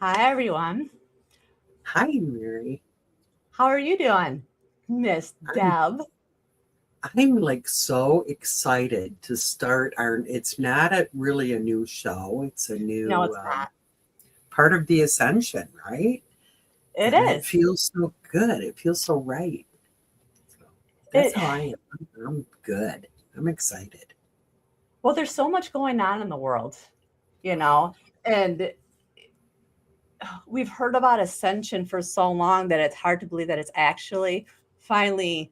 Hi, everyone. Hi, Mary. How are you doing, Miss I'm Deb? I'm like so excited to start our. It's not really a new show. It's a No, new it's not. part of the Ascension, right? It And it is. feels so good. It feels so right. So that's It, how I am. I'm good. I'm excited. well, there's so much going on in the world, you know, and we've heard about ascension for so long that it's hard to believe that it's actually finally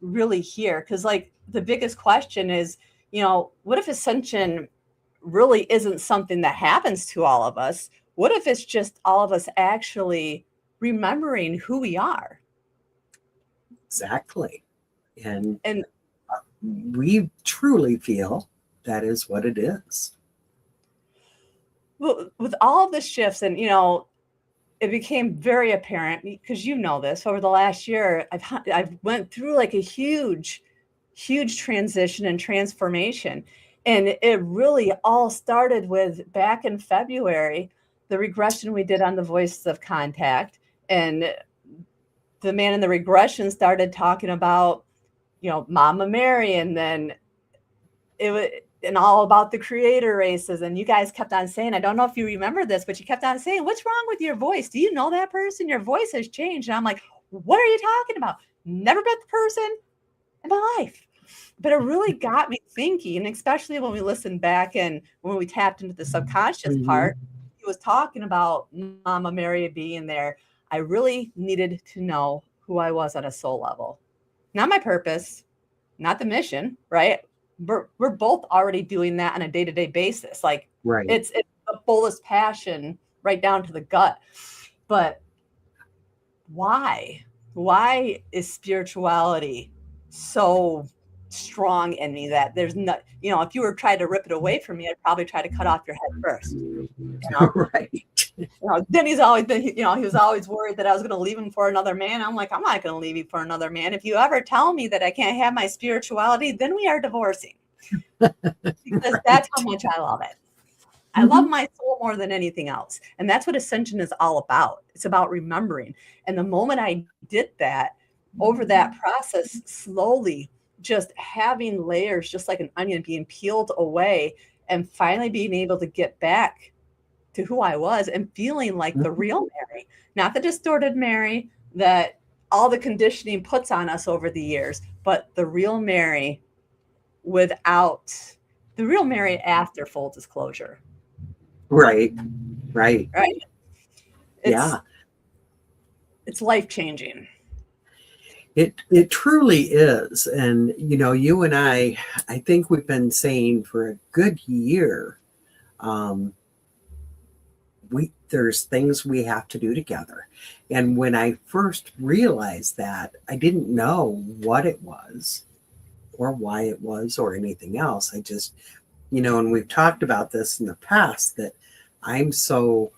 really here. Because, like, the biggest question is, what if ascension really isn't something that happens to all of us? What if it's just all of us actually remembering who we are? Exactly. And And we truly feel that is what it is. with all of the shifts, and it became very apparent because this over the last year. I've went through like a huge transition and transformation, and it really all started with back in February, the regression we did on the Voices of Contact, and the man in the regression started talking about Mama Mary, and then it was and all about the creator races. And you guys kept on saying, I don't know if you remember this, but you kept on saying, what's wrong with your voice? Do you know that person? Your voice has changed. And I'm like, what are you talking about? Never met the person in my life. But it really got me thinking, and especially when we listened back and when we tapped into the subconscious Hmm. part, he was talking about Mama Mary being there. I really needed to know who I was on a soul level, not my purpose, not the mission, right? We're both already doing that on a day-to-day basis. Like, Right. it's the fullest passion right down to the gut. But why? Why is spirituality so strong in me that there's not, if you were trying to rip it away from me, I'd probably try to cut off your head first. You know, Right. Then he's always been, he was always worried that I was going to leave him for another man. I'm like, I'm not going to leave you for another man. If you ever tell me that I can't have my spirituality, then we are divorcing, because that's how Right. much I love it. I love Hmm. my soul more than anything else. And that's what ascension is all about. It's about remembering. And the moment I did that, over that process, slowly just having layers, just like an onion being peeled away, and finally being able to get back to who I was and feeling like the real Mary, not the distorted Mary that all the conditioning puts on us over the years, but the real Mary without the real Mary after full disclosure, Right. Right. right? It's Yeah. it's life changing. It truly is. And you and I think we've been saying for a good year, um, we there's things we have to do together. And when I first realized that, I didn't know what it was or why it was or anything else. I just, and we've talked about this in the past that I'm so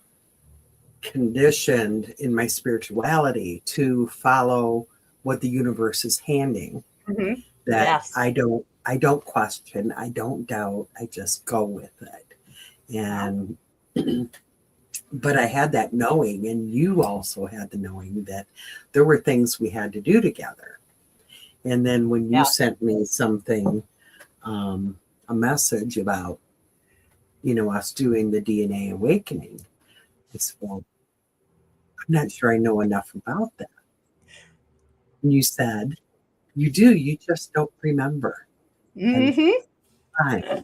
conditioned in my spirituality to follow what the universe is handing Hmm. that Yes. I don't question, I don't doubt, I just go with it. Yeah. And but I had that knowing, and you also had the knowing that there were things we had to do together. And then when you Yeah. sent me something, a message about us doing the DNA awakening, I said, well, I'm not sure I know enough about that. And you said, you do, you just don't remember. And Hmm. I,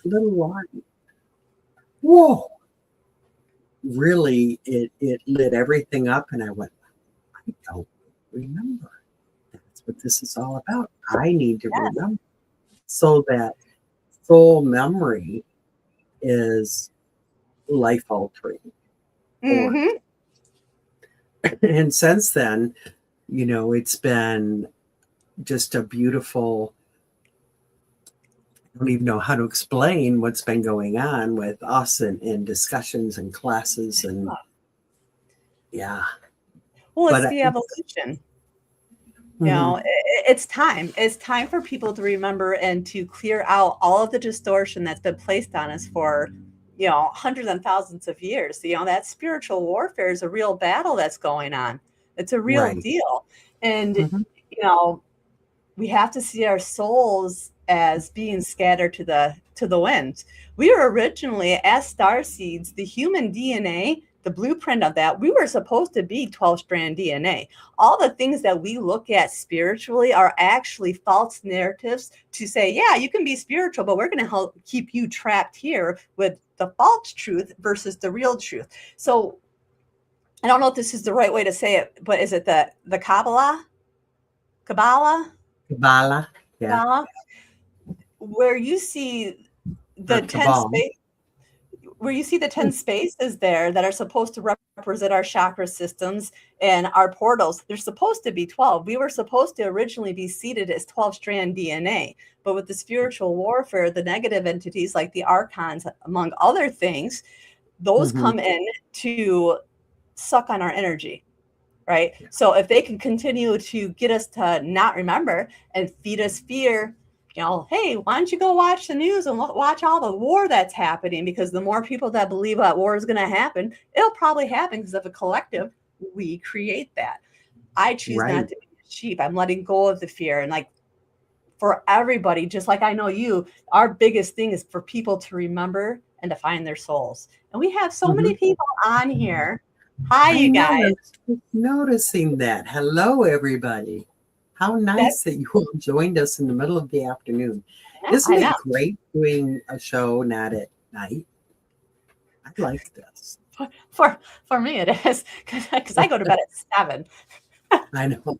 little line, whoa, really, it lit everything up. And I went, I don't remember. That's what this is all about. I need to Yes. remember. So that soul memory is life altering for Hmm. us. And since then, it's been just a beautiful, I don't even know how to explain what's been going on with us and discussions and classes and yeah. Well, But it's the it's evolution. mhm, It's time. It's time for people to remember and to clear out all of the distortion that's been placed on us for, hundreds and thousands of years. That spiritual warfare is a real battle that's going on. It's a real Right. deal. And, Mhm. we have to see our souls as being scattered to the wind. We were originally, as star seeds, the human DNA, the blueprint of that, we were supposed to be 12-strand DNA. All the things that we look at spiritually are actually false narratives to say, yeah, you can be spiritual, but we're going to help keep you trapped here with the false truth versus the real truth. So I don't know if this is the right way to say it, but is it the Kabbalah? Kabbalah? Kabbalah. Yeah. Kabbalah? Where you see Or the 10 Kabal. space, where you see the 10 spaces there that are supposed to represent our chakra systems and our portals. They're supposed to be 12. We were supposed to originally be seated as 12-strand DNA, but with the spiritual warfare, the negative entities like the archons, among other things, those Mhm. come in to suck on our energy. Right. Yeah. So if they can continue to get us to not remember and feed us fear, hey, why don't you go watch the news and watch all the war that's happening? Because the more people that believe that war is going to happen, it'll probably happen because of a collective, we create that. I choose not Right. to be a sheep. I'm letting go of the fear. And for everybody, just like I know you, our biggest thing is for people to remember and to find their souls. And we have so many Mhm. people on here. Hi, I you know. guys. I was just noticing that. Hello, everybody. How That nice that you all joined us in the middle of the afternoon. I Isn't know. it great doing a show not at night? I like this. For me, it is because I go to bed at 7. I know.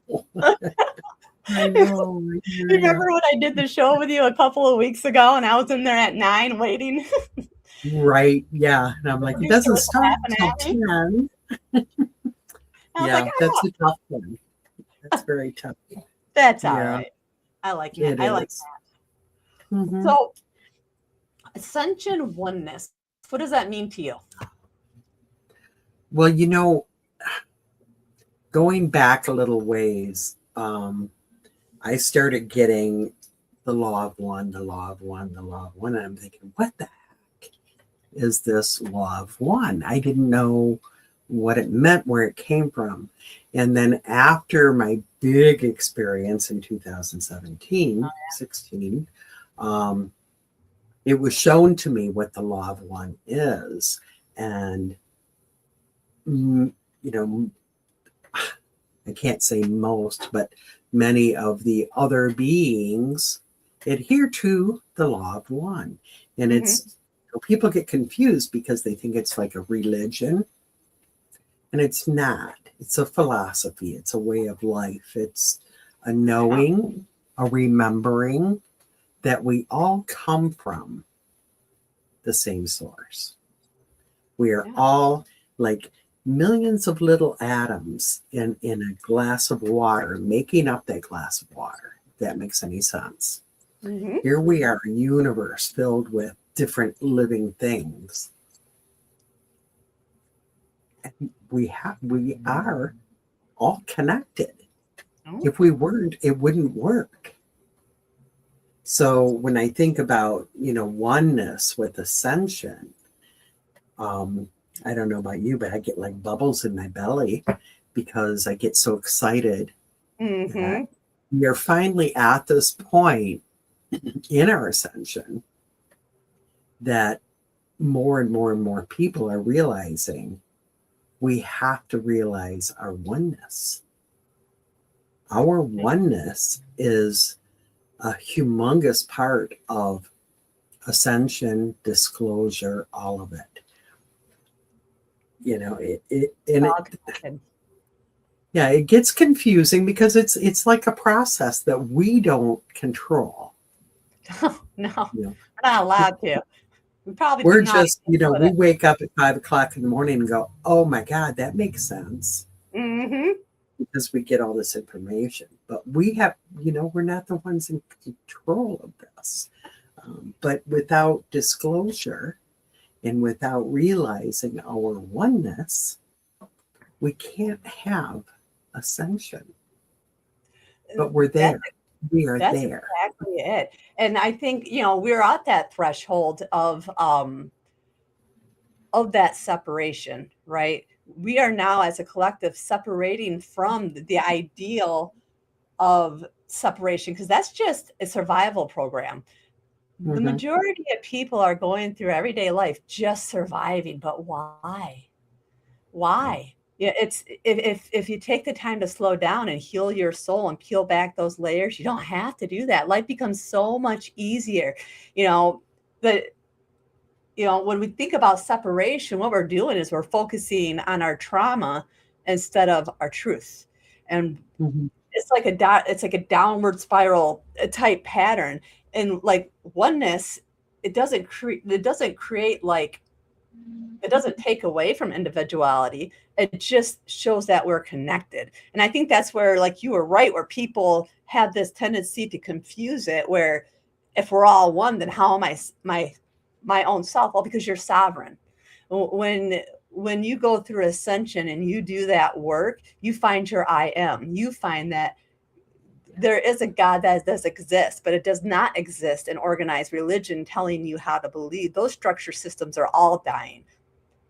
I know. I hear ya. Remember when I did the show with you a couple of weeks ago, and I was in there at 9 waiting? Right. Yeah. And I'm The like, it producer doesn't was start laughing until at me. 10. I was like, Yeah. That's a tough one. That's very tough. that's all Yeah. right. I like that. It I like is. that. Mhm. So, Ascension Oneness. What does that mean to you? Well, going back a little ways, I started getting the law of one, the law of one, the law of one. And I'm thinking, what the heck is this law of one? I didn't know what it meant, where it came from. And then after my big experience in 2017, 16, it was shown to me what the law of one is. And, you know, I can't say most, but many of the other beings adhere to the law of one. And it's people get confused because they think it's like a religion, and it's not. It's a philosophy, it's a way of life, it's a knowing, a remembering that we all come from the same source. We are all like millions of little atoms in a glass of water, making up that glass of water, if that makes any sense. Here we are, a universe filled with different living things. And we are all connected. If we weren't, it wouldn't work. So when I think about, oneness with ascension, I don't know about you, but I get like bubbles in my belly because I get so excited that we are finally at this point in our ascension that more and more and more people are realizing we have to realize our oneness. Our oneness is a humongous part of ascension, disclosure, all of it. It gets confusing because it's like a process that we don't control. No, we're not allowed to. We're just, we wake up at 5 o'clock in the morning and go, oh my God, that makes sense. Because we get all this information. But we have, we're not the ones in control of this. But without disclosure and without realizing our oneness, we can't have ascension. But we're there. We are That's there. Exactly it. And I think, we're at that threshold of of that separation, right? We are now as a collective separating from the ideal of separation, because that's just a survival program. The Mm-hmm. majority of people are going through everyday life just surviving, but why? Right. Why? Yeah, it's if you take the time to slow down and heal your soul and peel back those layers, you don't have to do that. Life becomes so much easier. You know, the when we think about separation, what we're doing is we're focusing on our trauma instead of our truth. And Mm-hmm. it's like a downward spiral type pattern. And like oneness, it doesn't create like it doesn't take away from individuality. It just shows that we're connected. And I think that's where, like you were right, where people have this tendency to confuse it, where if we're all one, then how am I my own self? Well, because you're sovereign. When you go through ascension and you do that work, you find your I am. You find that there is a God that does exist, but it does not exist in organized religion telling you how to believe. Those structure systems are all dying.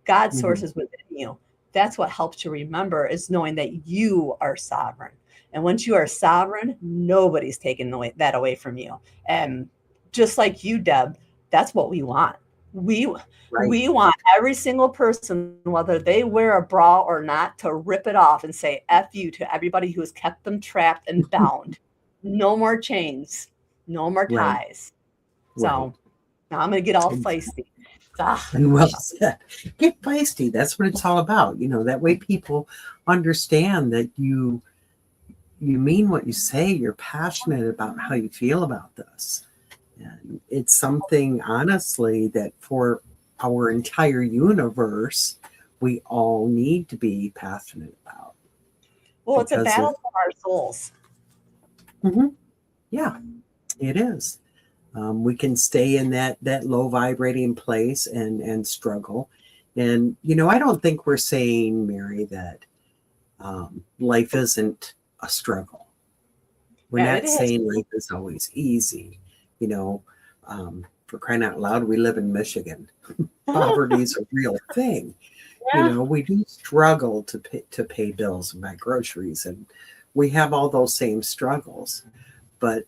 God's Mm-hmm. source is within you. That's what helps you remember, is knowing that you are sovereign. And once you are sovereign, nobody's taking that away from you. And just like you, Deb, that's what we want. We Right. we want every single person, whether they wear a bra or not, to rip it off and say F you to everybody who has kept them trapped and bound. No more chains, no more Right. ties. Right. So now I'm gonna get all Exactly. feisty. Ah, And well said. Get feisty. That's what it's all about. That way people understand that you mean what you say. You're passionate about how you feel about this. And it's something, honestly, that for our entire universe, we all need to be passionate about well, it's a because battle for our souls. Mhm. Yeah, it is. We can stay in that low vibrating place and struggle. And I don't think we're saying, Mary, that life isn't a struggle. We're Yeah, it not is. saying life is always easy. You know, for crying out loud, we live in Michigan. Poverty is a real thing. Yeah. We do struggle to pay bills and buy groceries, and we have all those same struggles. But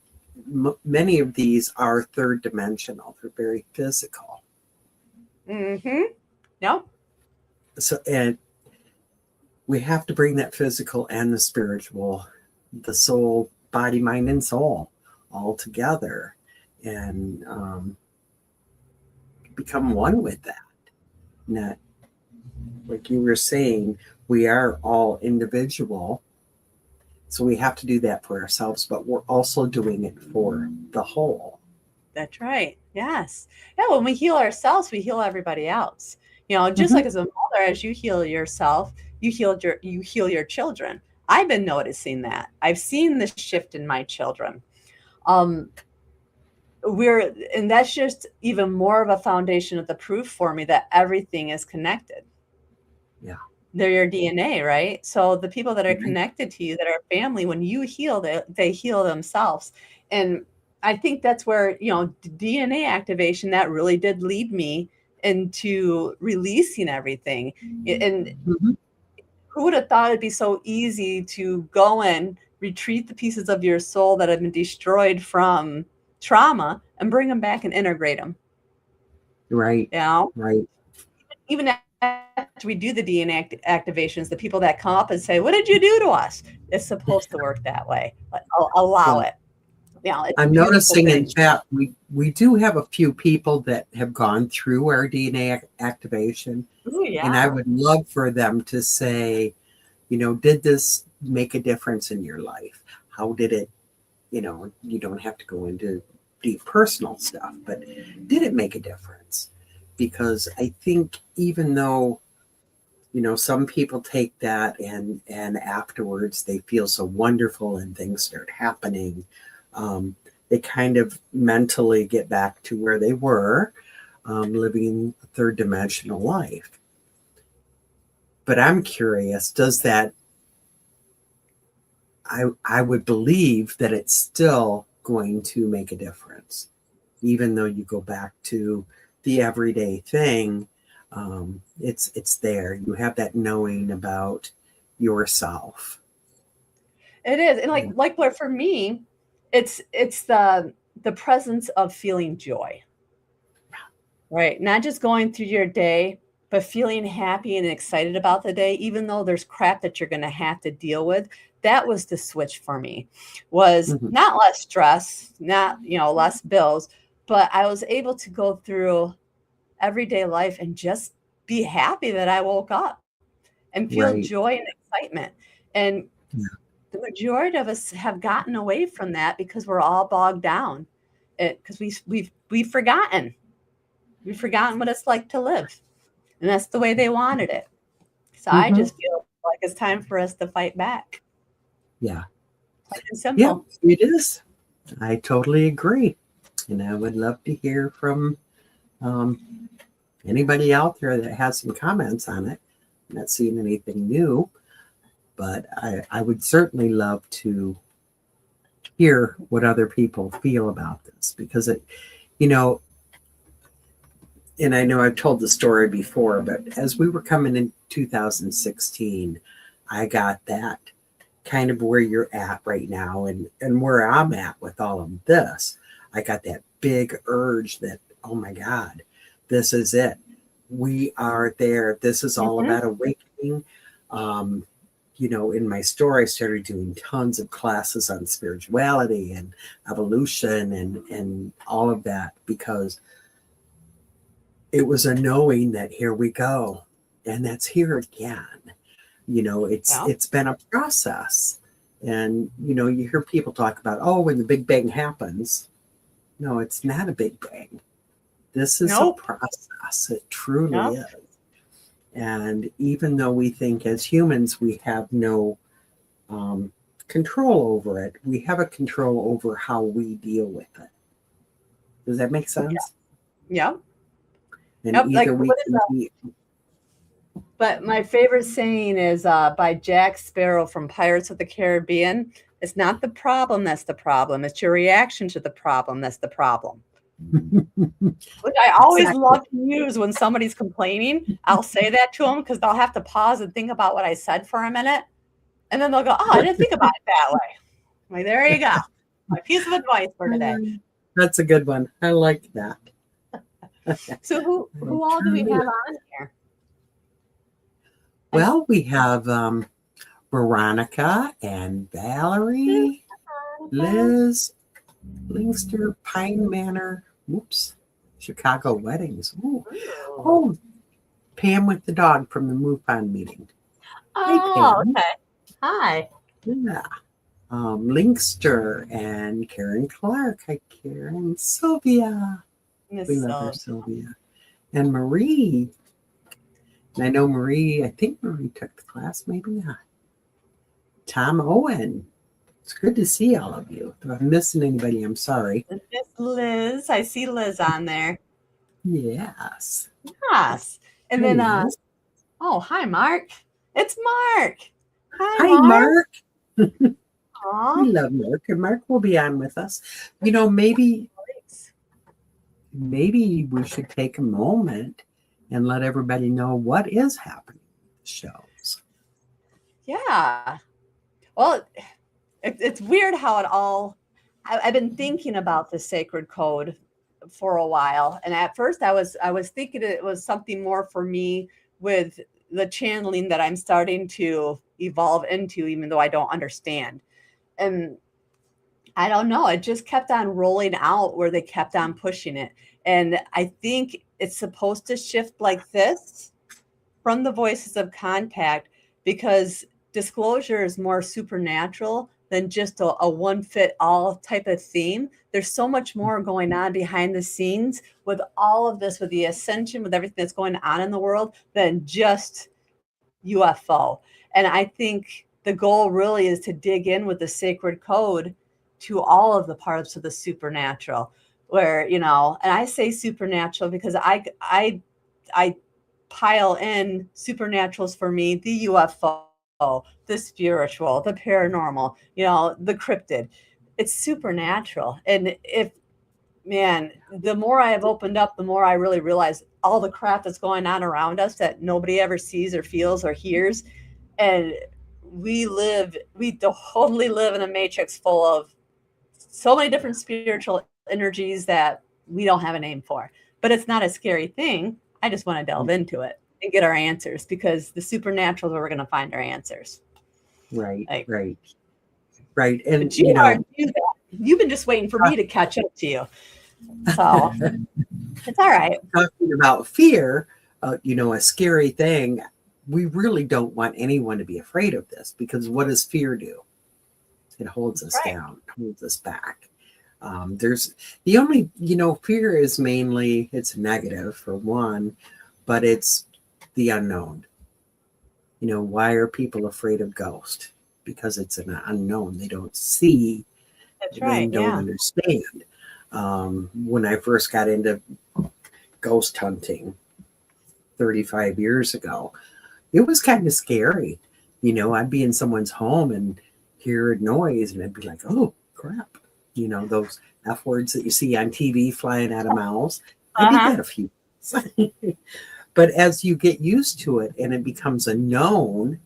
many of these are third dimensional. They're very physical. Mm-hmm. Yep. And we have to bring that physical and the spiritual, the soul, body, mind, and soul all together, and become one with that. Not, like you were saying, we are all individual. So we have to do that for ourselves, but we're also doing it for the whole. That's right. Yes. Yeah. When we heal ourselves, we heal everybody else. Just Mm-hmm. like as a mother, as you heal yourself, you heal your children. I've been noticing that. I've seen this shift in my children. Um, and that's just even more of a foundation of the proof for me that everything is connected. Yeah. They're your DNA, right? So the people that are Right. connected to you, that are family, when you heal, they heal themselves. And I think that's where, DNA activation, that really did lead me into releasing everything. And Mm-hmm. who would have thought it'd be so easy to go and retreat the pieces of your soul that have been destroyed from trauma and bring them back and integrate them, Right. you know? Right. Even after we do the DNA activations, the people that come up and say, "What did you do to us?" It's supposed to work that way. Allow Well, it. It's a I'm beautiful noticing in thing. chat we do have a few people that have gone through our DNA activation, Ooh, and I yeah. would love for them to say, did this make a difference in your life? How did it, you don't have to go into deep personal stuff, but did it make a difference? Because I think even though, some people take that and afterwards they feel so wonderful and things start happening, they kind of mentally get back to where they were, living a third dimensional life. But I'm curious, does that, I would believe that it's still going to make a difference, even though you go back to the everyday thing. It's there. You have that knowing about yourself. It is. And Yeah. like where for me, it's the presence of feeling joy. Right. Not just going through your day, but feeling happy and excited about the day, even though there's crap that you're going to have to deal with. That was the switch for me, was Mhm. not less stress, not, less bills, but I was able to go through everyday life and just be happy that I woke up and feel Right. joy and excitement. And Yeah. the majority of us have gotten away from that because we're all bogged down. Because we've forgotten. We've forgotten what it's like to live. And that's the way they wanted it. So I Hmm. just feel like it's time for us to fight back. Yeah. Plain and Yep, simple. it is. I totally agree. And I would love to hear from um, anybody out there that has some comments on it. I'm not seeing anything new, but I would certainly love to hear what other people feel about this because you know, and I know I've told the story before, but as we were coming in 2016, I got that kind of where you're at right now and where I'm at with all of this. I got that big urge that, oh my God, this is it. We are there. This is all Mm-hmm. about awakening. Um, in my story, I started doing tons of classes on spirituality and evolution and all of that because it was a knowing that here we go. And that's here again. It's Yeah. it's been a process. And you hear people talk about, oh, when the Big Bang happens. No, it's not a Big Bang. This is a Nope. process. It truly Yep. is. And even though we think as humans we have no control over it, we have a control over how we deal with it. Does that make sense? Yep. And Yep. either Like we what is can be, but my favorite saying is by Jack Sparrow from Pirates of the Caribbean. It's not the problem that's the problem. It's your reaction to the problem that's the problem. Which I always exactly. love to use when somebody's complaining. I'll say that to them because they'll have to pause and think about what I said for a minute. And then they'll go, oh, I didn't think about it that way. I'm like, there you go. My piece of advice for today. That's a good one. I like that. So who It all do we truly have is. on here? Well, we have Veronica and Valerie, Liz, Linkster, Pine Manor, whoops, Chicago Weddings. Ooh. Oh, Pam with the dog from the MUFON meeting. Hi, Oh, Pam. okay. Hi. Yeah. Linkster and Karen Clark. Hi, Karen. Sylvia. We Miss love her, Sylvia. And Marie. And I know Marie, I think Marie took the class, maybe not. Tom Owen. It's good to see all of you. If I'm missing anybody, I'm sorry. Miss Liz. I see Liz on there. Yes. Yes. And Hi, then Liz. oh, hi Mark. It's Mark. Hi Hi, Mark. Mark. We Aw. love Mark, and Mark will be on with us. Maybe we should take a moment and let everybody know what is happening with the shows. Yeah. Well, it's weird how it all. I've been thinking about the sacred code for a while, and at first I was thinking it was something more for me with the channeling that I'm starting to evolve into, even though I don't understand. And I don't know, it just kept on rolling out where they kept on pushing it, and I think it's supposed to shift like this from the voices of contact because disclosure is more supernatural than just a one fit all type of theme. There's so much more going on behind the scenes with all of this, with the ascension, with everything that's going on in the world than just UFO. And I think the goal really is to dig in with the sacred code to all of the parts of the supernatural where, and I say supernatural because I pile in supernaturals for me, the UFO, the spiritual, the paranormal, the cryptid. It's supernatural. And if man, the more I have opened up, the more I really realize all the crap that's going on around us that nobody ever sees or feels or hears. And we totally live in a matrix full of so many different spiritual energies that we don't have a name for. But it's not a scary thing. I just want to delve into it and get our answers, because the supernatural is where we're going to find our answers. Right, Like, right, right. And, but you aren't do that. You've been just waiting for me to catch up to you. So it's all right. talking about fear, a scary thing, we really don't want anyone to be afraid of this, because what does fear do? It holds us down, holds us back. There's the only, fear is mainly, it's negative for one, but it's the unknown. Why are people afraid of ghosts? Because it's an unknown. They don't see. That's They right. don't Yeah. understand. When I first got into ghost hunting 35 years ago, it was kind of scary. I'd be in someone's home and hear a noise, and I'd be like, oh, crap. Those F words that you see on TV flying out of mouths. I did that a few times. But as you get used to it and it becomes a known,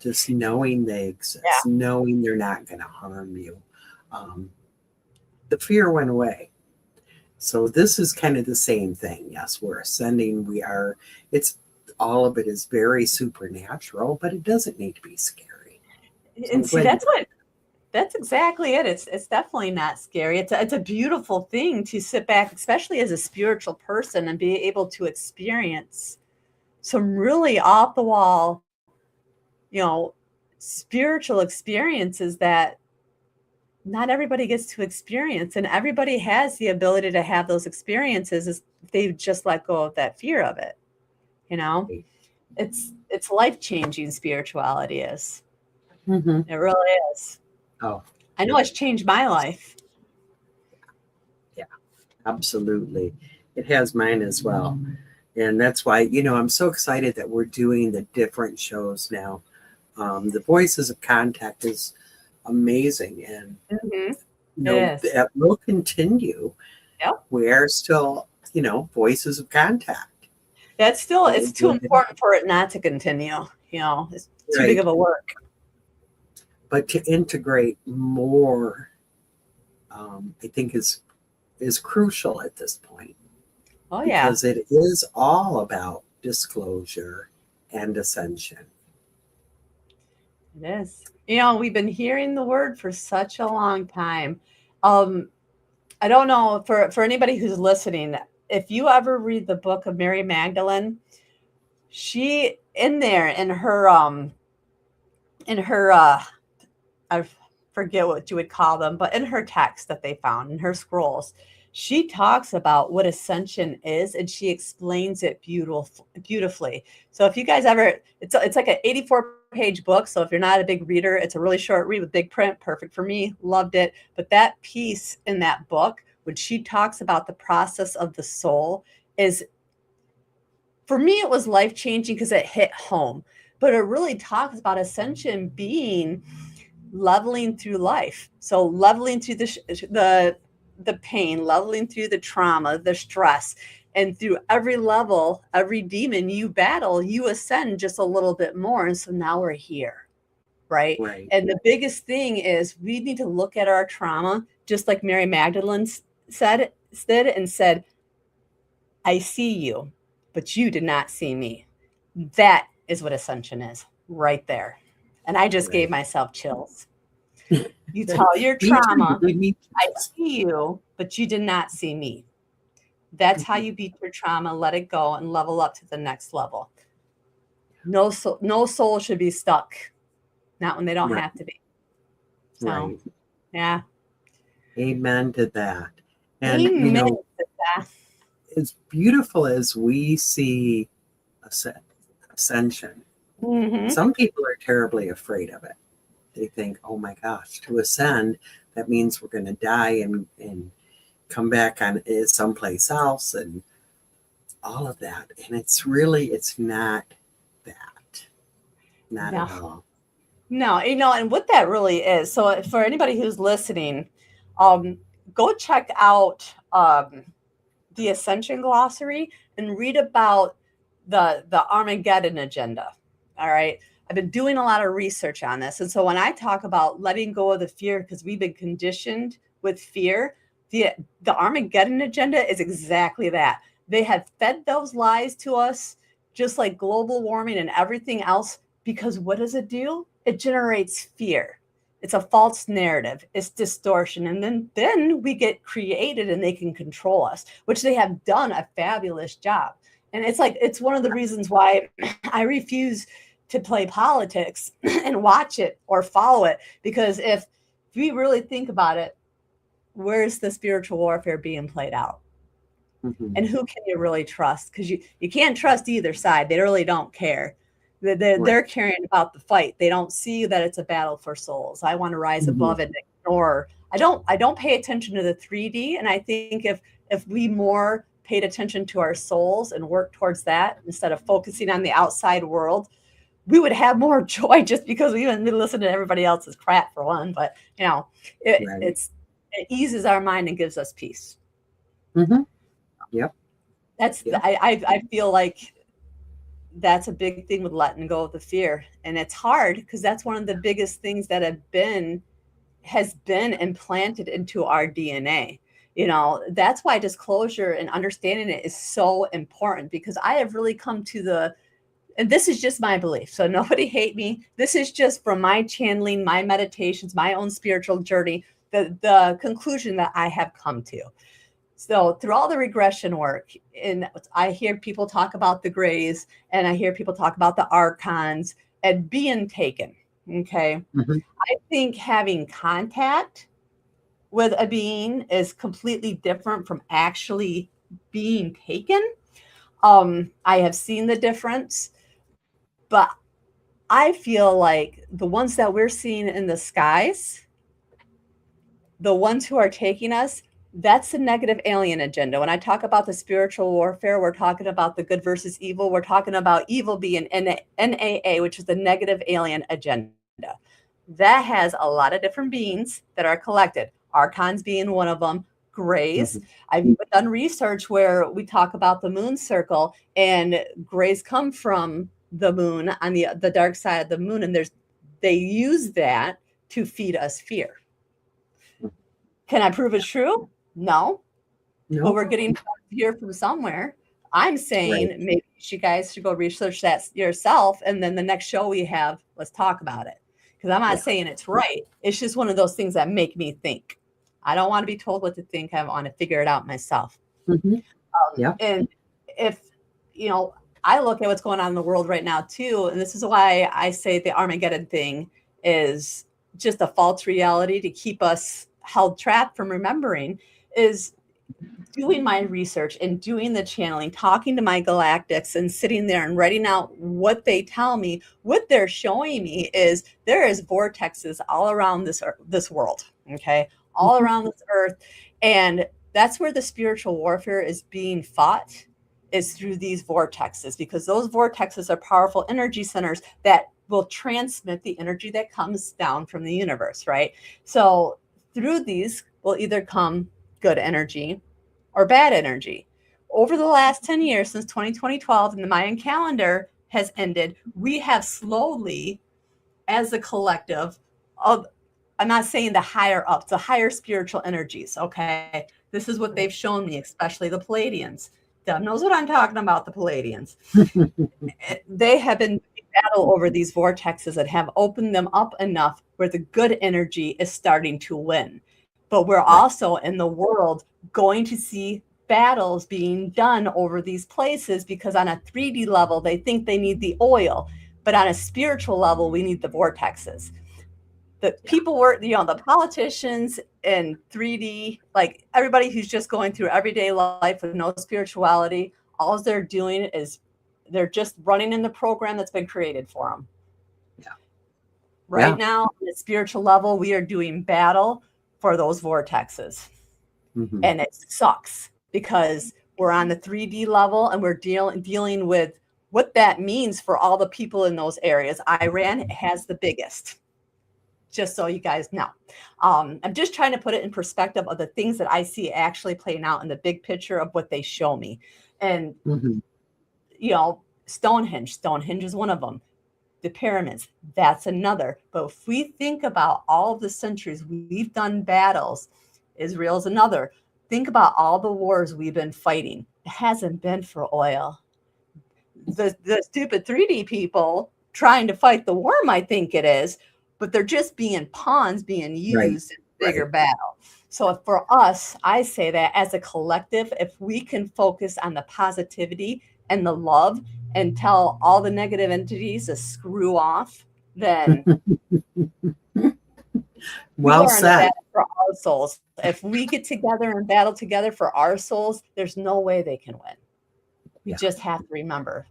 just knowing they exist, knowing they're not going to harm you, the fear went away. So this is kind of the same thing. Yes, we're ascending. It's all of it is very supernatural, but it doesn't need to be scary. And see, that's exactly it. It's definitely not scary. It's a beautiful thing to sit back, especially as a spiritual person, and be able to experience some really off the wall, spiritual experiences that not everybody gets to experience. And everybody has the ability to have those experiences if they just let go of that fear of it. It's life-changing, spirituality is. Mm-hmm. It really is. Oh, I know it's changed my life. Yeah, absolutely. It has mine as well. And that's why, I'm so excited that we're doing the different shows now. The Voices of Contact is amazing. And, that will continue. Yep. We are still, Voices of Contact. That's still, it's too important for it not to continue. It's too big of a work. But to integrate more, I think is crucial at this point. Oh, yeah. Because it is all about disclosure and ascension. It is. We've been hearing the word for such a long time. I don't know, for anybody who's listening, if you ever read the book of Mary Magdalene, she in her I forget what you would call them, but in her text that they found in her scrolls, she talks about what ascension is, and she explains it beautifully. So if you guys ever, it's like an 84-page book. So if you're not a big reader, it's a really short read with big print. Perfect for me. Loved it. But that piece in that book, when she talks about the process of the soul, is, for me, it was life-changing because it hit home. But it really talks about ascension being leveling through life. So leveling through the pain, leveling through the trauma, the stress, and through every level, every demon you battle, you ascend just a little bit more. And so now we're here, right? And the biggest thing is we need to look at our trauma, just like Mary Magdalene said, I see you, but you did not see me. That is what ascension is right there. And I just gave myself chills. You tell your trauma, I see you, but you did not see me. That's how you beat your trauma, let it go, and level up to the next level. No soul should be stuck. Not when they don't have to be. So, yeah. Amen to that. And, Amen to that. As beautiful as we see ascension, some people are terribly afraid of it. They think, oh my gosh, to ascend, that means we're going to die and come back on someplace else and all of that. And it's not that. Not at all. No, and what that really is, so for anybody who's listening, go check out the Ascension glossary and read about the Armageddon agenda. All right. I've been doing a lot of research on this. And so when I talk about letting go of the fear, because we've been conditioned with fear, the Armageddon agenda is exactly that. They have fed those lies to us, just like global warming and everything else, because what does it do? It generates fear. It's a false narrative. It's distortion. And then we get created and they can control us, which they have done a fabulous job. And it's one of the reasons why I refuse to play politics and watch it or follow it. Because if we really think about it, where's the spiritual warfare being played out? Mm-hmm. And who can you really trust? Because you can't trust either side. They really don't care. They're caring about the fight. They don't see that it's a battle for souls. I want to rise above it and ignore. I don't pay attention to the 3D. And I think if we more paid attention to our souls and worked towards that instead of focusing on the outside world, we would have more joy, just because we wouldn't listen to everybody else's crap, for one. But it eases our mind and gives us peace. Mm-hmm. Yep. I feel like that's a big thing with letting go of the fear. And it's hard because that's one of the biggest things that has been implanted into our DNA. That's why disclosure and understanding it is so important, because I have really come to and this is just my belief, so nobody hate me. This is just from my channeling, my meditations, my own spiritual journey, the conclusion that I have come to. So through all the regression work, and I hear people talk about the grays, and I hear people talk about the archons and being taken. Okay. Mm-hmm. I think having contact with a being is completely different from actually being taken. I have seen the difference, but I feel like the ones that we're seeing in the skies, the ones who are taking us, that's the negative alien agenda. When I talk about the spiritual warfare, we're talking about the good versus evil. We're talking about evil being NAA, which is the negative alien agenda. That has a lot of different beings that are collected. Archons being one of them, grays. Mm-hmm. I've done research where we talk about the moon circle, and grays come from the moon, on the dark side of the moon, and they use that to feed us fear. Can I prove it's true? No. But we're getting here from somewhere. I'm saying maybe you guys should go research that yourself, and then the next show we have, let's talk about it. Because I'm not saying it's right. It's just one of those things that make me think. I don't want to be told what to think. I want to figure it out myself. Mm-hmm. And if, I look at what's going on in the world right now too, and this is why I say the Armageddon thing is just a false reality to keep us held trapped from remembering, is doing my research and doing the channeling, talking to my galactics and sitting there and writing out what they tell me. What they're showing me is there is vortexes all around this world, okay, all around this earth. And that's where the spiritual warfare is being fought, is through these vortexes, because those vortexes are powerful energy centers that will transmit the energy that comes down from the universe, right? So through these will either come good energy or bad energy. Over the last 10 years, since 2012 and the Mayan calendar has ended, we have slowly, as a collective of, I'm not saying the higher up, the higher spiritual energies, okay? This is what they've shown me, especially the Palladians. Deb knows what I'm talking about, the Palladians. They have been battle over these vortexes that have opened them up enough where the good energy is starting to win. But we're also in the world going to see battles being done over these places, because on a 3D level, they think they need the oil. But on a spiritual level, we need the vortexes. The people were, the politicians in 3D, like everybody who's just going through everyday life with no spirituality, all they're doing is they're just running in the program that's been created for them. Yeah. Right now, on the spiritual level, we are doing battle for those vortexes. Mm-hmm. And it sucks because we're on the 3D level and we're dealing with what that means for all the people in those areas. Iran has the biggest. just so you guys know. I'm just trying to put it in perspective of the things that I see actually playing out in the big picture of what they show me. And, Stonehenge is one of them. The pyramids, that's another. But if we think about all of the centuries we've done battles, Israel's another. Think about all the wars we've been fighting. It hasn't been for oil. The stupid 3D people trying to fight the war might think it is, but they're just being pawns being used in a bigger battle. So for us, I say that as a collective, if we can focus on the positivity and the love and tell all the negative entities to screw off, then well said. For our souls. If we get together and battle together for our souls, there's no way they can win. We just have to remember.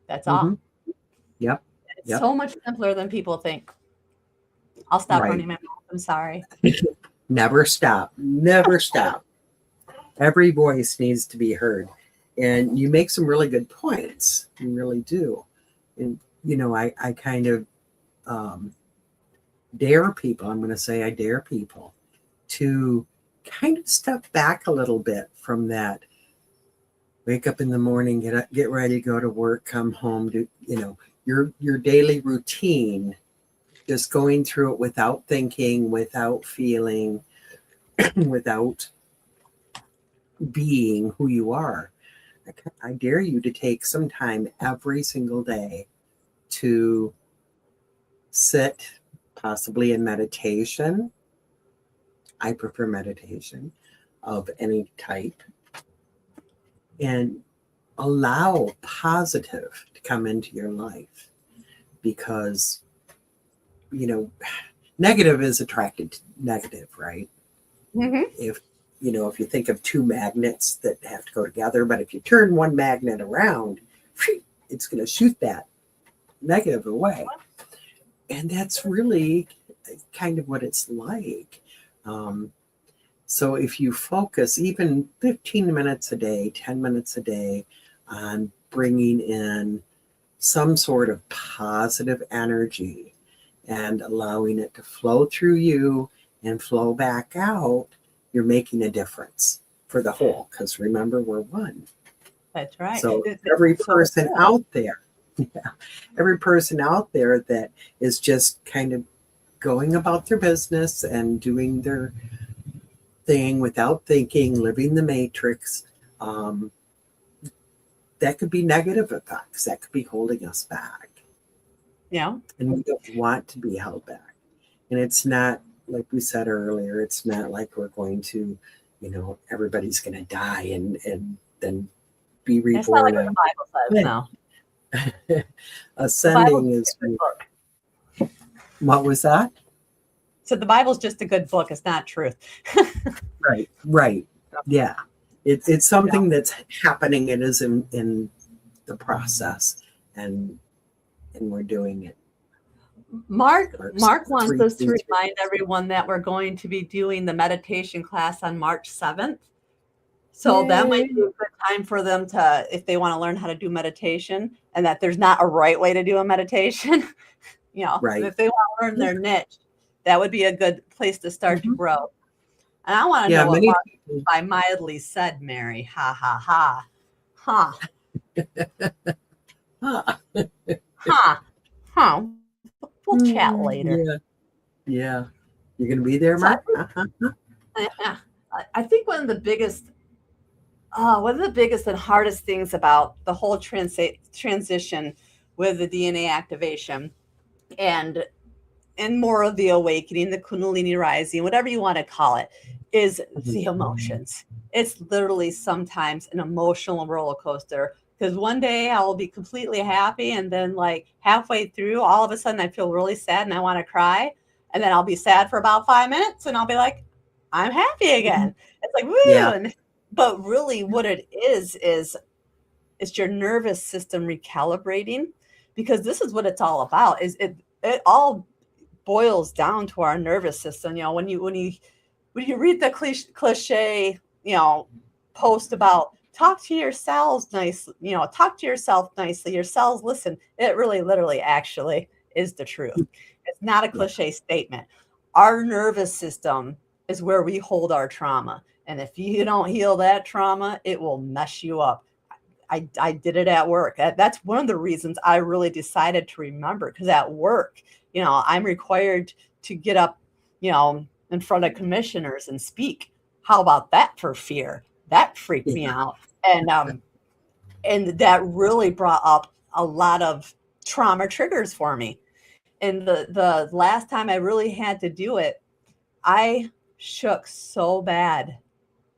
That's all. Yep. It's so much simpler than people think. I'll stop running my mouth. I'm sorry. Never stop. Never stop. Every voice needs to be heard. And you make some really good points. You really do. And, I kind of dare people. I'm going to say I dare people to kind of step back a little bit from that. Wake up in the morning, get ready, go to work, come home, do, your daily routine, just going through it without thinking, without feeling, without being who you are. I dare you to take some time every single day to sit, possibly in meditation. I prefer meditation of any type, and allow positive to come into your life, because negative is attracted to negative, right? If you think of two magnets that have to go together, but if you turn one magnet around, it's going to shoot that negative away. And that's really kind of what it's like. So if you focus even 15 minutes a day, 10 minutes a day on bringing in some sort of positive energy and allowing it to flow through you and flow back out, you're making a difference for the whole. Because remember, we're one. That's right. So every person out there, every person out there that is just kind of going about their business and doing their thing without thinking, living the matrix, that could be negative effects. That could be holding us back. Yeah. And we don't want to be held back. And it's not, like we said earlier, it's not like we're going to, everybody's going to die and then be reborn. That's not like what the Bible says, no. Ascending is. What was that? So the Bible's just a good book. It's not truth. Right. Yeah. It's something that's happening. It is in the process, and we're doing it. Mark wants us to remind everyone that we're going to be doing the meditation class on March 7th. So that might be a good time for them to, if they want to learn how to do meditation, and that there's not a right way to do a meditation. If they want to learn their niche, that would be a good place to start to grow. And I want to know what Mark I mildly said, Mary. Ha, ha, ha. Ha. Ha. Ha. We'll chat later. Yeah. You're going to be there, Mark? I think one of the biggest and hardest things about the whole transition with the DNA activation and more of the awakening, the Kundalini rising, whatever you want to call it, is the emotions. It's literally sometimes an emotional roller coaster, because one day I will be completely happy, and then like halfway through, all of a sudden I feel really sad and I want to cry, and then I'll be sad for about 5 minutes and I'll be like, I'm happy again. It's like, woo. Yeah. But really what it is it's your nervous system recalibrating, because this is what it's all about. Is it all boils down to our nervous system. When you read the cliche, post about talk to your cells nicely, talk to yourself nicely, your cells listen. It really literally actually is the truth. It's not a cliche statement. Our nervous system is where we hold our trauma. And if you don't heal that trauma, it will mess you up. I did it at work. That's one of the reasons I really decided to remember, because at work, I'm required to get up, in front of commissioners and speak. How about that for fear? That freaked me out. And that really brought up a lot of trauma triggers for me. And the last time I really had to do it, I shook so bad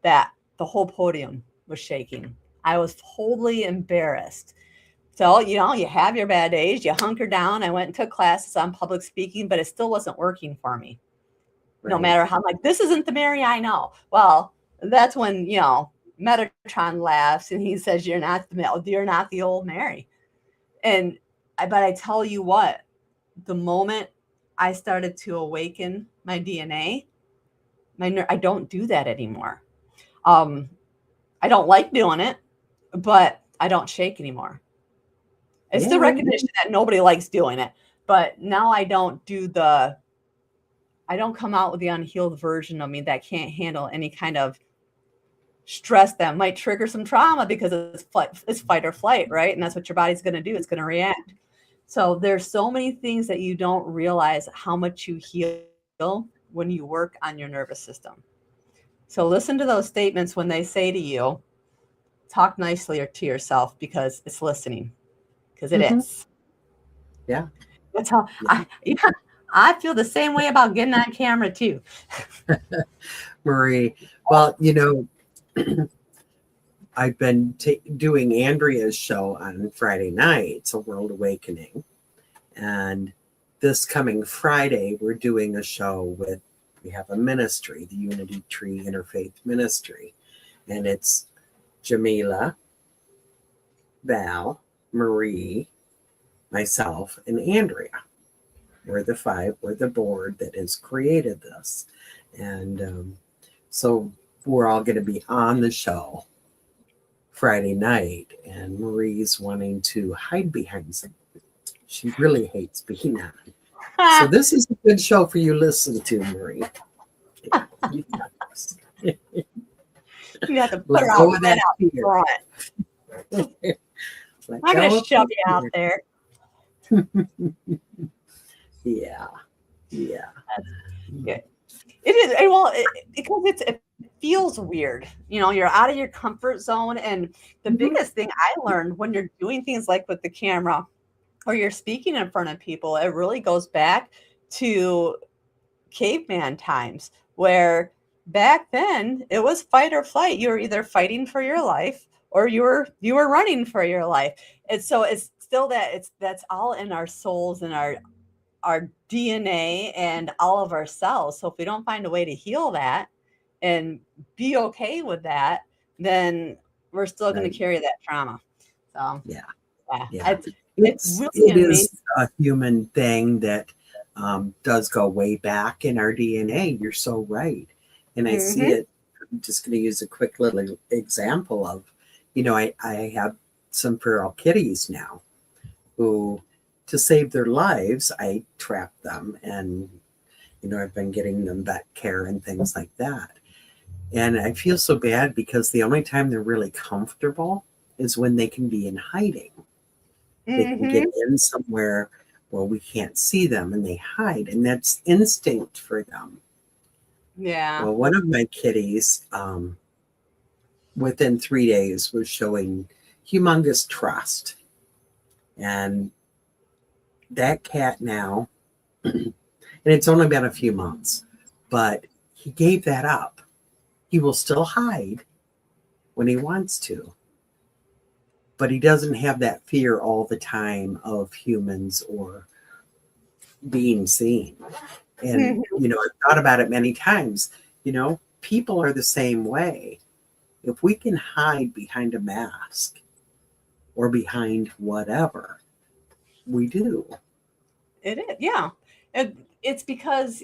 that the whole podium was shaking. I was totally embarrassed. So, you have your bad days, you hunker down. I went and took classes on public speaking, but it still wasn't working for me. Right. No matter how I'm like, this isn't the Mary I know. Well, that's when, Metatron laughs and he says, you're not the old Mary. But I tell you what, the moment I started to awaken my DNA, I don't do that anymore. I don't like doing it, but I don't shake anymore. It's the recognition that nobody likes doing it, but now I don't come out with the unhealed version of me that can't handle any kind of stress that might trigger some trauma, because it's fight or flight, right? And that's what your body's going to do. It's going to react. So there's so many things that you don't realize how much you heal when you work on your nervous system. So listen to those statements when they say to you, talk nicely to yourself, because it's listening, because it is. Yeah. That's how I feel the same way about getting on camera too. Marie, well, I've been doing Andrea's show on Friday nights, A World Awakening. And this coming Friday, we're doing a show we have a ministry, the Unity Tree Interfaith Ministry. And it's Jamila, Val, Marie, myself, and Andrea. We're the board that has created this. And so we're all going to be on the show Friday night, and Marie's wanting to hide behind something. She really hates being on. So this is a good show for you to listen to, Marie. You have to put her out that front. I'm going to shove you out there. Yeah. Good. It is. Because it feels weird. You're out of your comfort zone. And the biggest thing I learned when you're doing things like with the camera or you're speaking in front of people, it really goes back to caveman times, where back then it was fight or flight. You were either fighting for your life or you were running for your life. And so it's still that's all in our souls and our DNA and all of our cells. So if we don't find a way to heal that and be okay with that, then we're still going to carry that trauma. So yeah. It's really amazing. Is a human thing that does go way back in our DNA. You're so right. And I see it. I'm just going to use a quick little example of, I have some feral kitties now who, to save their lives, I trap them, and I've been getting them vet care and things like that. And I feel so bad, because the only time they're really comfortable is when they can be in hiding. They can get in somewhere where we can't see them, and they hide, and that's instinct for them. Yeah. Well, one of my kitties, within 3 days, was showing humongous trust. And that cat now, and it's only been a few months, but he gave that up. He will still hide when he wants to, but he doesn't have that fear all the time of humans or being seen. And, I've thought about it many times. People are the same way. If we can hide behind a mask or behind whatever, we do. It is, yeah. It's because,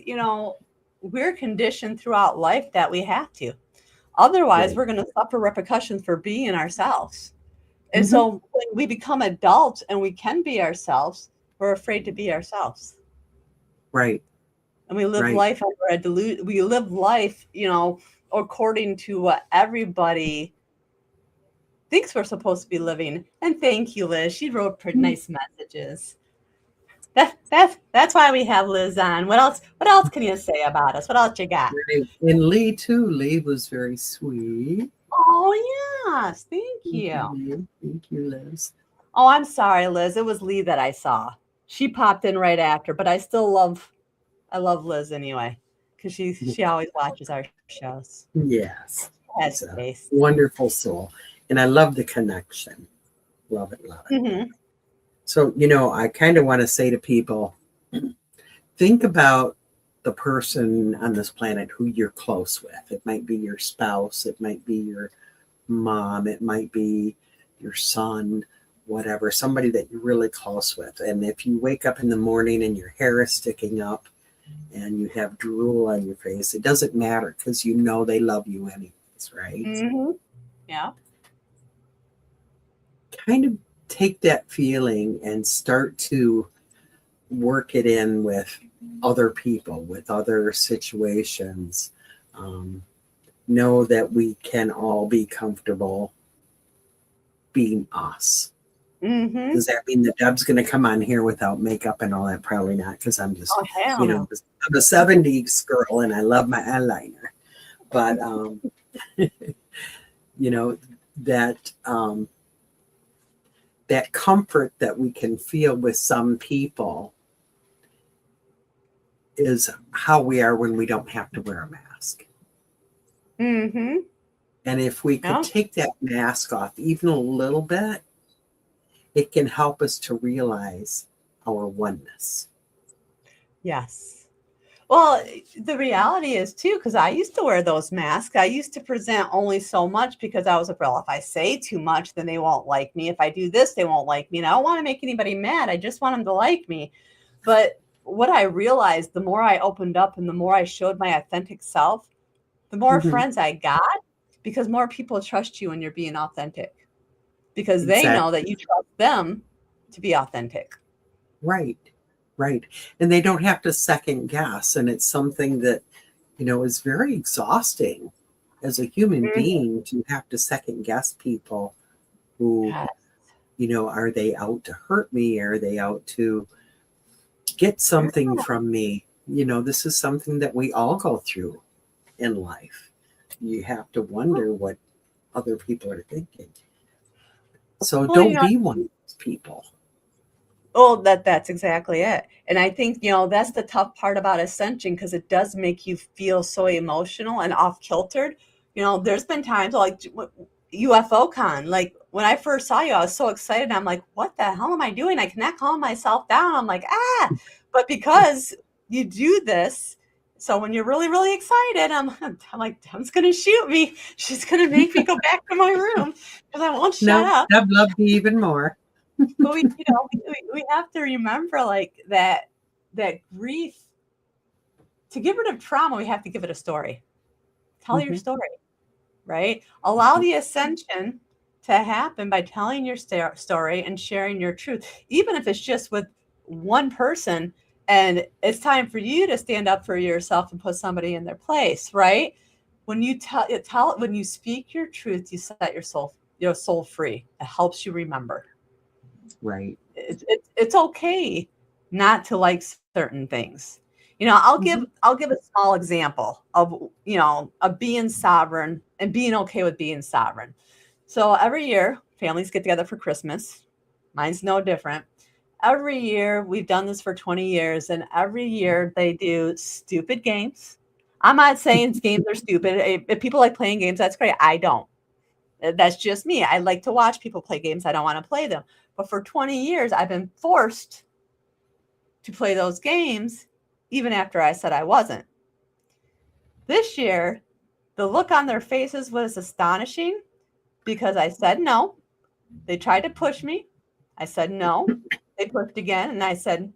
we're conditioned throughout life that we have to. Otherwise, we're going to suffer repercussions for being ourselves. And so when we become adults and we can be ourselves, we're afraid to be ourselves. Right. And we live Right. life under a we live life, according to what everybody thinks we're supposed to be living. And thank you, Liz. She wrote pretty nice messages. That's why we have Liz on. What else? What else can you say about us? What else you got? Right. And Lee too. Lee was very sweet. Oh yes, thank Thank you. you, Lee. Thank you, Liz. Oh, I'm sorry, Liz. It was Lee that I saw. She popped in right after, but I love Liz anyway because she always watches our shows. Yes. Has She's a space. wonderful soul. And I love the connection. Love it, love it. Mm-hmm. So, I kind of want to say to people, think about the person on this planet who you're close with. It might be your spouse, it might be your mom, it might be your son, whatever, somebody that you're really close with. And if you wake up in the morning and your hair is sticking up and you have drool on your face, it doesn't matter because they love you anyways, right? Mm-hmm. Yeah. Kind of take that feeling and start to work it in with other people, with other situations. Know that we can all be comfortable being us. Mm-hmm. Does that mean that Deb's going to come on here without makeup and all that? Probably not, because I'm just, hell no. I'm a 70s girl and I love my eyeliner. But, that comfort that we can feel with some people is how we are when we don't have to wear a mask. Mm-hmm. And if we could take that mask off even a little bit, it can help us to realize our oneness. Yes. Well, the reality is too, because I used to wear those masks. I used to present only so much because I was like, well, if I say too much, then they won't like me. If I do this, they won't like me. And I don't want to make anybody mad. I just want them to like me. But what I realized, the more I opened up and the more I showed my authentic self, the more friends I got, because more people trust you when you're being authentic, because they know that you trust them to be authentic. Right. And they don't have to second guess. And it's something that, is very exhausting as a human being to have to second guess people who, are they out to hurt me? Are they out to get something from me? This is something that we all go through in life. You have to wonder what other people are thinking. So don't be one of those people. Oh, that's exactly it. And I think, that's the tough part about Ascension, because it does make you feel so emotional and off kiltered. There's been times like UFO Con, like when I first saw you, I was so excited. I'm like, what the hell am I doing? I cannot calm myself down. I'm like, but because you do this, so when you're really, really excited, I'm like, Deb's going to shoot me. She's going to make me go back to my room because I won't shut up. Deb loved me even more. But we have to remember, like, that grief, to get rid of trauma, we have to give it a story. Tell your story, right? Allow the ascension to happen by telling your story and sharing your truth, even if it's just with one person. And it's time for you to stand up for yourself and put somebody in their place, right? When you when you speak your truth, you set your soul free. It helps you remember. Right. It's okay not to like certain things. I'll give a small example of being sovereign and being okay with being sovereign. So every year families get together for Christmas. Mine's no different. Every year, we've done this for 20 years, and every year they do stupid games. I'm not saying games are stupid. If people like playing games, that's great. I don't. That's just me. I like to watch people play games. I don't want to play them. But for 20 years, I've been forced to play those games, even after I said I wasn't. This year, the look on their faces was astonishing because I said no. They tried to push me. I said no. They pushed again, and I said,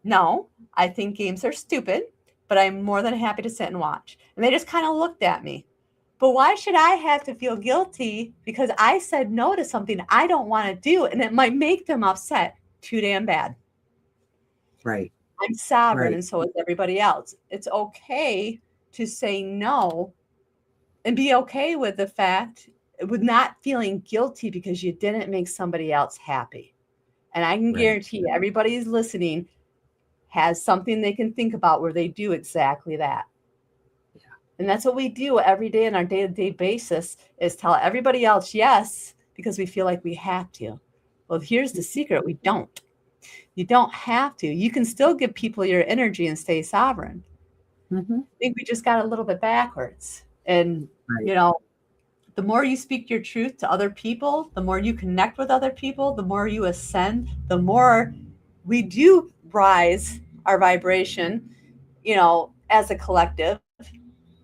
no, I think games are stupid, but I'm more than happy to sit and watch. And they just kind of looked at me. But why should I have to feel guilty because I said no to something I don't want to do, and it might make them upset? Too damn bad. Right. I'm sovereign, Right. and so is everybody else. It's okay to say no and be okay with the fact, with not feeling guilty because you didn't make somebody else happy. And I can Right. guarantee you, everybody who's listening has something they can think about where they do exactly that. And that's what we do every day on our day-to-day basis, is tell everybody else yes because we feel like we have to. Well, here's the secret: we don't. You don't have to. You can still give people your energy and stay sovereign. Mm-hmm. I think we just got a little bit backwards. And, Right. you know, the more you speak your truth to other people, the more you connect with other people, the more you ascend, the more we do rise our vibration, as a collective,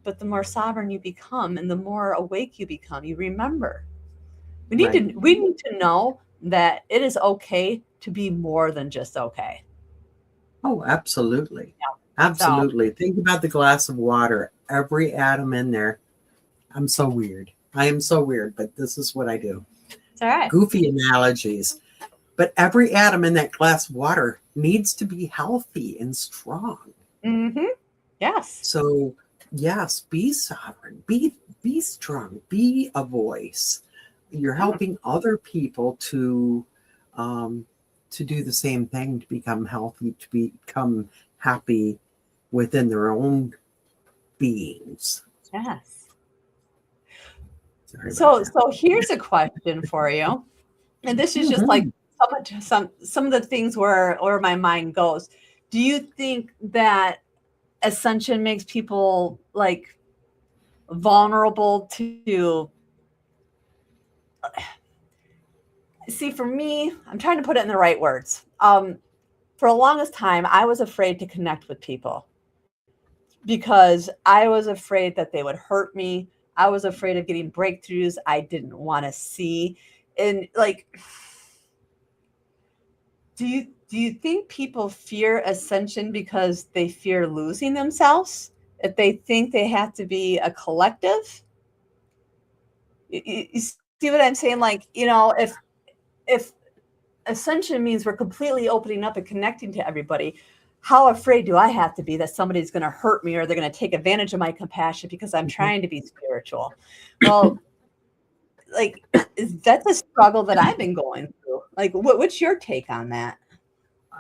but the more sovereign you become and the more awake you become. You remember. Right. We need to know that it is okay to be more than just okay. Oh, absolutely. So Absolutely. Think about the glass of water. Every atom in there. I'm so weird. I am so weird, but this is what I do. it's all right. Goofy analogies. But every atom in that glass of water needs to be healthy and strong. Mm-hmm. Yes. So, yes, be sovereign, be strong, be a voice. You're Yeah. helping other people to do the same thing, to become healthy, to become happy within their own beings. Yes. Sorry about So here's a question for you. And this is just like that. some of the things where my mind goes. Do you think that Ascension makes people like vulnerable to see? For me, I'm trying to put it in the right words. For the longest time, I was afraid to connect with people because I was afraid that they would hurt me. I was afraid of getting breakthroughs I didn't want to see. And like, do you think people fear ascension because they fear losing themselves? If they think they have to be a collective? You see what I'm saying? Like, if ascension means we're completely opening up and connecting to everybody, how afraid do I have to be that somebody's going to hurt me or they're going to take advantage of my compassion because I'm Mhm. trying to be spiritual? Well, like, that's a struggle that I've been going through. Like, what's your take on that?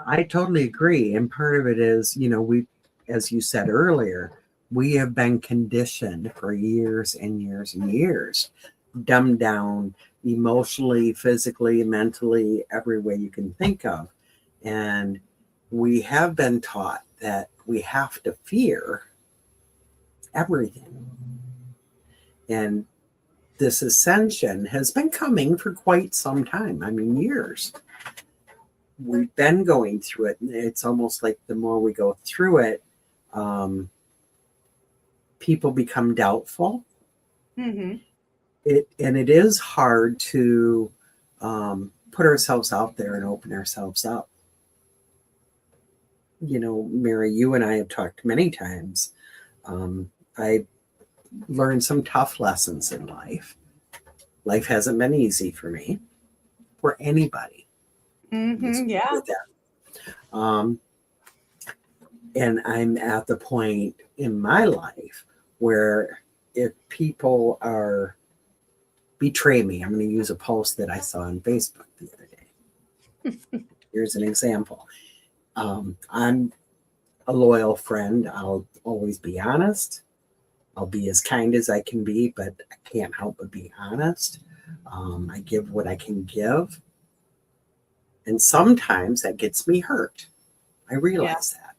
I totally agree. And part of it is, we, as you said earlier, we have been conditioned for years and years and years, dumbed down emotionally, physically, mentally, every way you can think of. And we have been taught that we have to fear everything. And this ascension has been coming for quite some time. I mean, years. We've been going through it. It's almost like the more we go through it, um, people become doubtful. Mm-hmm. It is hard to put ourselves out there and open ourselves up. Mary, you and I have talked many times. I learned some tough lessons in life. Life hasn't been easy for me, for anybody. Let's Mm-hmm. go Yeah. with that. And I'm at the point in my life where if people are betray me, I'm going to use a post that I saw on Facebook the other day. Here's an example. I'm a loyal friend. I'll always be honest. I'll be as kind as I can be, but I can't help but be honest. I give what I can give. And sometimes that gets me hurt. I Yeah. realize that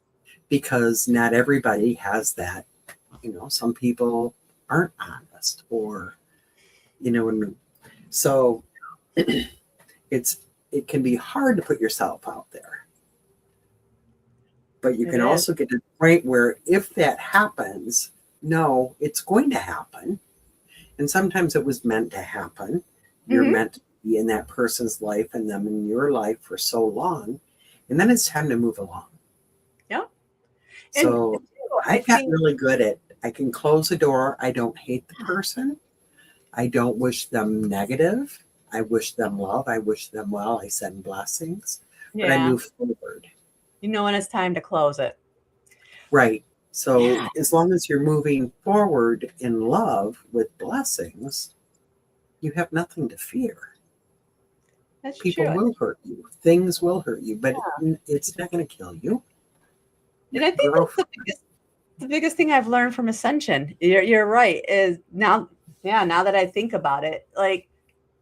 because not everybody has that. Some people aren't honest or, what I mean? So it can be hard to put yourself out there. But you It can is. also get to the point where if that happens, no, it's going to happen. And sometimes it was meant to happen. You're Mm-hmm. meant to be in that person's life and them in your life for so long. And then it's time to move along. Yeah. And So I I've gotten think, really good at I can close the door. I don't hate the person. I don't wish them negative. I wish them love. I wish them well. I send blessings, but I yeah, move forward. You know when it's time to close it. Right. So Yeah, as long as you're moving forward in love with blessings, you have nothing to fear. that's People true. will hurt you. Things will hurt you, but it's not going to kill you. You And I think grow that's from the biggest thing I've learned from Ascension. You're right. Is now, yeah, now that I think about it, like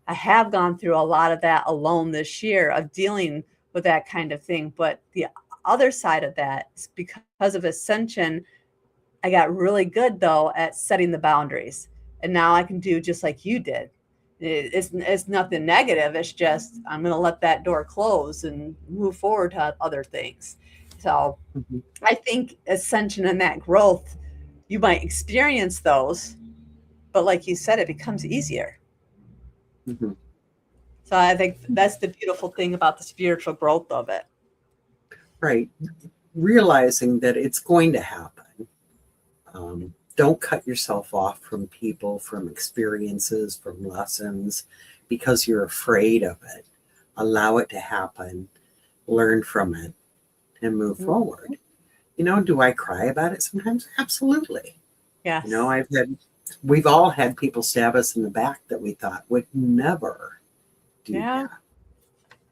I have gone through a lot of that alone this year of dealing with that kind of thing. But the other side of that is because of Ascension, I got really good though at setting the boundaries. And now I can do just like you did. It's nothing negative. It's just I'm going to let that door close and move forward to other things. So Mhm, I think Ascension and that growth, you might experience those, but like you said, it becomes easier. mhm. So I think that's the beautiful thing about the spiritual growth of it. Right. Realizing that it's going to happen. Don't cut yourself off from people, from experiences, from lessons because you're afraid of it. Allow it to happen, learn from it, and move Mm, forward. Do I cry about it sometimes? Absolutely. yes. We've all had people stab us in the back that we thought would never do Yeah. that,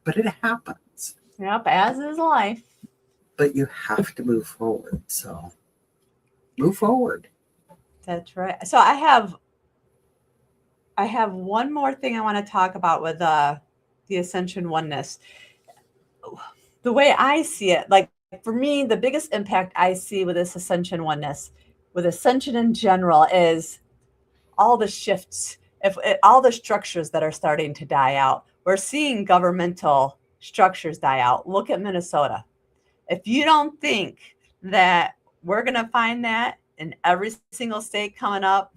but it happens. Yep. As is life. But you have to move forward. So move forward. That's right. So I have one more thing I want to talk about with the Ascension Oneness. The way I see it, like for me, the biggest impact I see with this Ascension Oneness, with Ascension in general, is all the shifts, if all the structures that are starting to die out. We're seeing governmental structures die out. Look at Minnesota. If you don't think that we're going to find that in every single state coming up,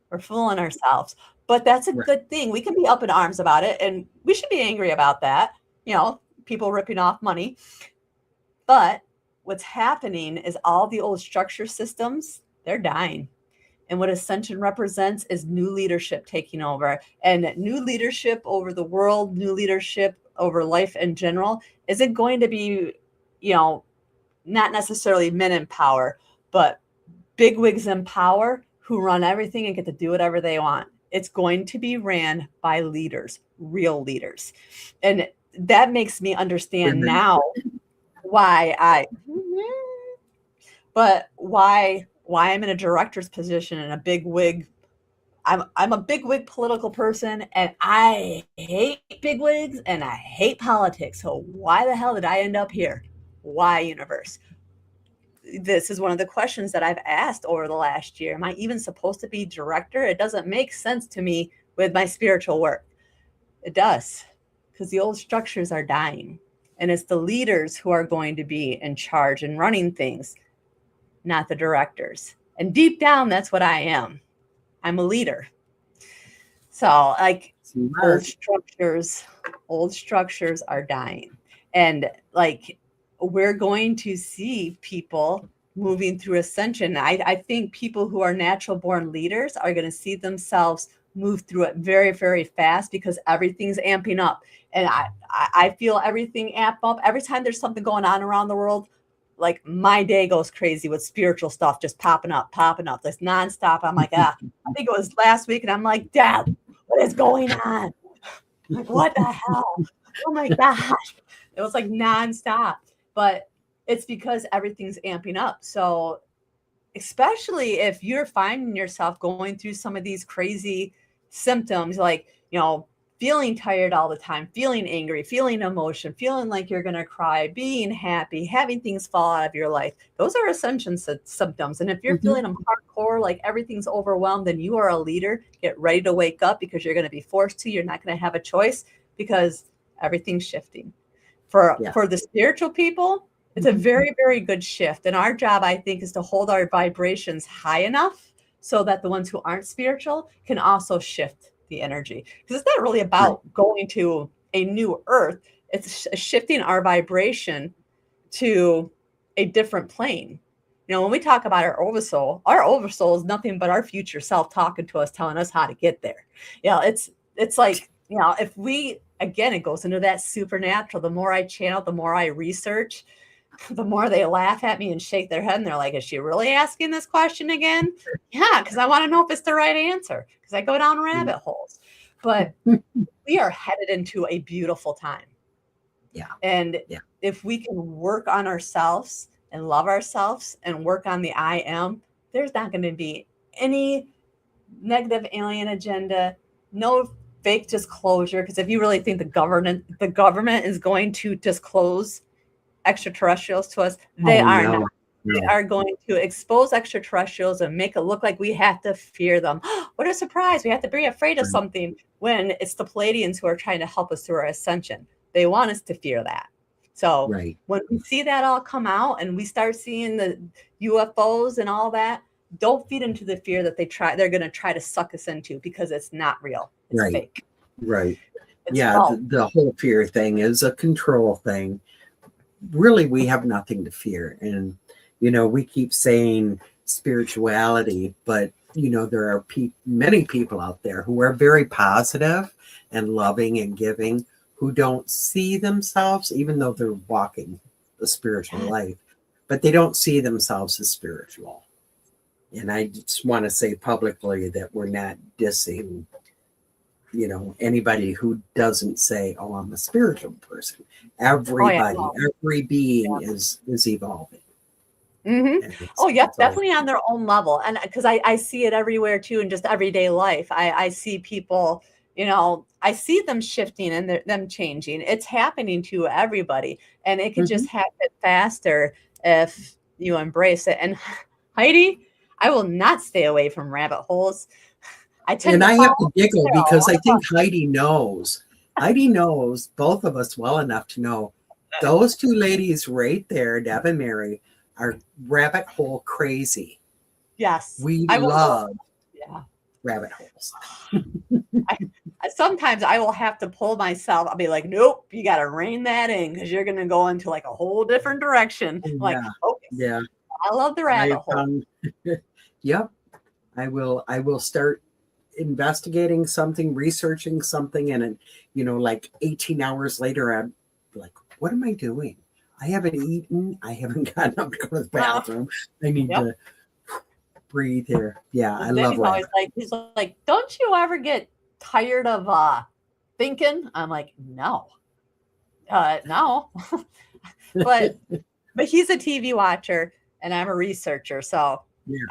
we're fooling ourselves. But that's a Right. good thing. We can be up in arms about it, and we should be angry about that. People ripping off money. But what's happening is all the old structure systems, they're dying. And what Ascension represents is new leadership taking over. And new leadership over the world, new leadership over life in general, isn't going to be, you know, not necessarily men in power, but bigwigs in power who run everything and get to do whatever they want. It's going to be ran by leaders, real leaders. And that makes me understand Women. now why why I'm in a director's position in a big wig. I'm a big wig political person, and I hate big wigs and I hate politics. So why the hell did I end up here? Why, universe? This is one of the questions that I've asked over the last year. Am I even supposed to be director? It doesn't make sense to me with my spiritual work. It does, because the old structures are dying. And it's the leaders who are going to be in charge and running things, not the directors. And deep down, that's what I am. I'm a leader. So, like, old Smart. structures, old structures are dying. And like, we're going to see people moving through ascension. I think people who are natural born leaders are going to see themselves move through it very, very fast because everything's amping up. And I feel everything amp up every time there's something going on around the world. Like my day goes crazy with spiritual stuff just popping up, That's nonstop. I'm like, I think it was last week, and I'm like, Dad, what is going on? Like, what the hell? Oh my gosh. It was like nonstop. But it's because everything's amping up. So, especially if you're finding yourself going through some of these crazy symptoms, like, feeling tired all the time, feeling angry, feeling emotion, feeling like you're going to cry, being happy, having things fall out of your life. Those are ascension symptoms. And if you're Mhm. feeling them hardcore, like everything's overwhelmed, then you are a leader. Get ready to wake up because you're going to be forced to. You're not going to have a choice because everything's shifting. For Yeah. for the spiritual people, it's a Mhm. very, very good shift. And our job, I think, is to hold our vibrations high enough so that the ones who aren't spiritual can also shift the energy. Because it's not really Right. about going to a new earth, it's shifting our vibration to a different plane. When we talk about our oversoul is nothing but our future self talking to us, telling us how to get there. It's like, if we, again, it goes into that supernatural. The more I channel, the more I research, the more they laugh at me and shake their head, and they're like, is she really asking this question again? Yeah, because I want to know if it's the right answer, because I go down rabbit holes. But we are headed into a beautiful time. Yeah. And Yeah. if we can work on ourselves and love ourselves and work on the I am, there's not going to be any negative alien agenda, no fake disclosure. Because if you really think the government is going to disclose extraterrestrials to us, they are not. They are going to expose extraterrestrials and make it look like we have to fear them. What a surprise. We have to be afraid of something when it's the Palladians who are trying to help us through our ascension. They want us to fear that. So when we see that all come out and we start seeing the UFOs and all that, don't feed into the fear that they're going to try to suck us into, because it's not real. It's fake. Right. It's the whole fear thing is a control thing. Really, we have nothing to fear. And, we keep saying spirituality, but, there are many people out there who are very positive and loving and giving, who don't see themselves, even though they're walking the spiritual life, but they don't see themselves as spiritual. And I just want to say publicly that we're not dissing, anybody who doesn't say, oh, I'm a spiritual person. Everybody, every being is evolving. Mm-hmm. Definitely on their own level. And because I see it everywhere too, in just everyday life. I see people, I see them shifting and them changing. It's happening to everybody. And it can just happen faster if you embrace it. And Heidi, I will not stay away from rabbit holes. I have to giggle because I think Heidi knows. Heidi knows both of us well enough to know those two ladies right there, Deb and Mary, are rabbit hole crazy. Yes. We love rabbit holes. Sometimes I will have to pull myself. I'll be like, nope, you got to rein that in, because you're going to go into like a whole different direction. I love the rabbit hole. Yep. I will start investigating something, researching something, and like 18 hours later, I'm like, what am I doing? I haven't eaten. I haven't gotten up to go to the bathroom. I need to breathe here. Yeah, I love it. He's like, don't you ever get tired of thinking? I'm like, no. But he's a TV watcher and I'm a researcher. So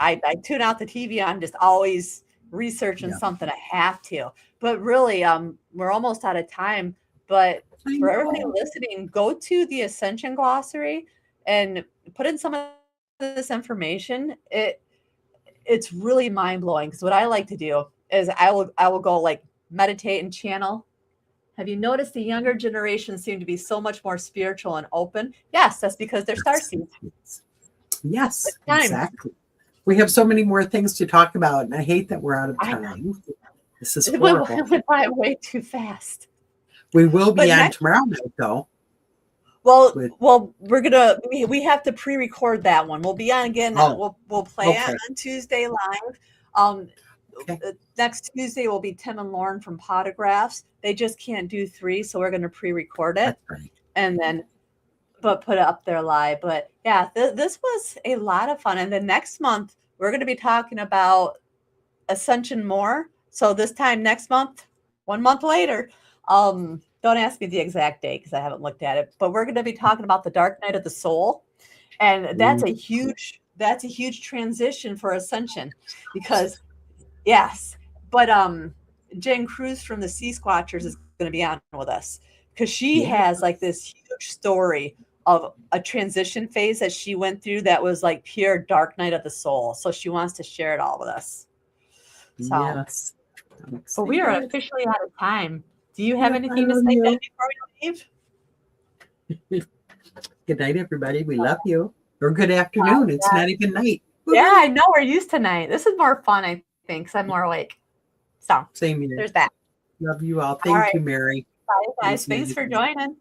I tune out the TV. I'm just always researching something. I have to. But really, we're almost out of time. But for everybody listening, go to the Ascension glossary and put in some of this information. It's really mind-blowing, because what I like to do is I will go like meditate and channel. Have you noticed the younger generation seem to be so much more spiritual and open? Yes, that's because they're starseeds. Yes, exactly. We have so many more things to talk about, and I hate that we're out of time. This is horrible. It went by way too fast. We will be on tomorrow night, though. Well, we have to pre-record that one. We'll be on again. We'll play it on Tuesday live. Next Tuesday will be Tim and Lauren from Potographs. They just can't do 3, so we're going to pre-record it and then put it up there live. But yeah, this was a lot of fun. And then next month we're going to be talking about Ascension more. So this time next month, 1 month later. Don't ask me the exact date because I haven't looked at it, but we're going to be talking about the dark night of the soul. And that's a huge transition for Ascension, because Jen Cruz from the Sea Squatchers is going to be on with us, because she has like this huge story of a transition phase that she went through that was like pure dark night of the soul. So she wants to share it all with us. So, but we are officially out of time. Do you have anything to say before we leave? Good night, everybody. We love you. Or good afternoon. It's not even night. Yeah, I know. We're used to night. This is more fun, I think, because I'm more awake. So same here. There's that. Love you all. Thank you, Mary. Bye, guys. Thanks for joining.